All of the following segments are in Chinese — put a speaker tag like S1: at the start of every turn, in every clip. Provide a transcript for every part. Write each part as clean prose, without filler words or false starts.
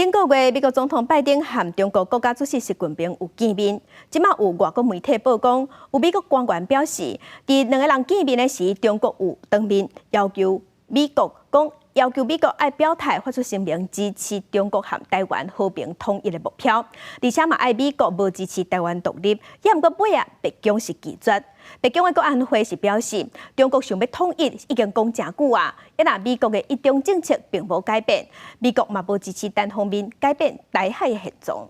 S1: 顶个月，美国总统拜登和中国国家主席习近平有见面。即马有外国媒体报讲，有美国官员表示，伫两个人见面的时，中国有当面要求美国爱表态，发出声明支持中国和台湾和平统一的目标，而且嘛爱美国无支持台湾独立。也毋过尾啊，白宫是拒绝。北京的国安会是表示，中国想要统一已经讲真久啊，一若美国的一中政策并无改变，美国嘛无支持单方面改变台海的现状。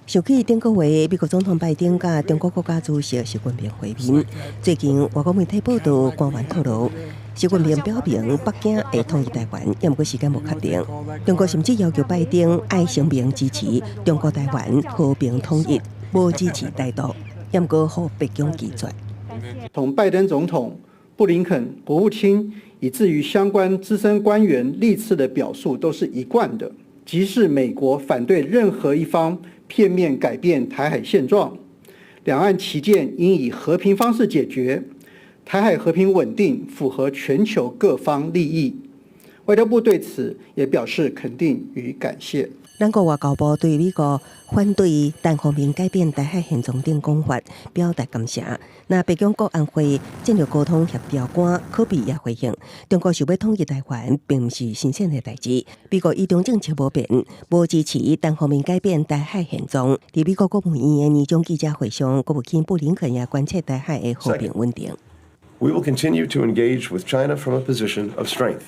S2: 想起顶个月，美国总统拜登甲中国国家主席习近平会面，最近外国媒体报道，官员透露，习近平表明北京会统一台湾，也毋过时间无确定。中国甚至要求拜登爱声明支持中国台湾和平统一，无支持台独。也毋过，互北京拒绝。
S3: 从拜登总统、布林肯国务卿，以至于相关资深官员历次的表述都是一贯的，即是美国反对任何一方片面改变台海现状，两岸旗舰应以和平方式解决，台海和平稳定符合全球各方利益。外交部对此也表示肯定与感谢。
S2: 咱国外交部对美国反对单方面改变台海现状等讲法表达感谢。那北京国安会战略沟通协调官科比也回应，中国想要统一台湾，并不是新鲜的代志。美国一中政策无变，无支持单方面改变台海现状。伫美国国务院的年终记者会上，国务卿布林肯也关切台海的和平稳定。
S4: We will continue to engage with China from a position of strength,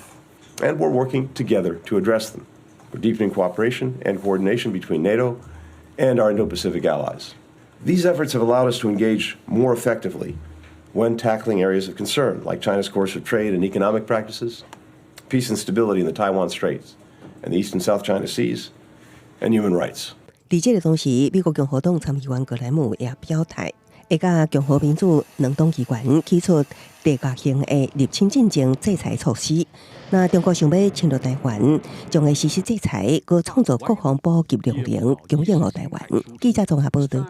S4: and we're working together to address them. We're deepening cooperation and coordination between NATO and our Indo-Pacific allies. These efforts have allowed us to engage more effectively when tackling areas of concern, like China's course of trade and economic practices, peace and stability in the Taiwan Straits, and the East and South China Seas, and human rights.
S2: 伫这个同时，美国共和党参议员格莱姆也表态，会甲共和民主两党议员起出地价型的入侵战争制裁措施。那中国想要侵略台湾，将会实施制裁，佮创造国防补给量能，供应予台湾。记者综合报道。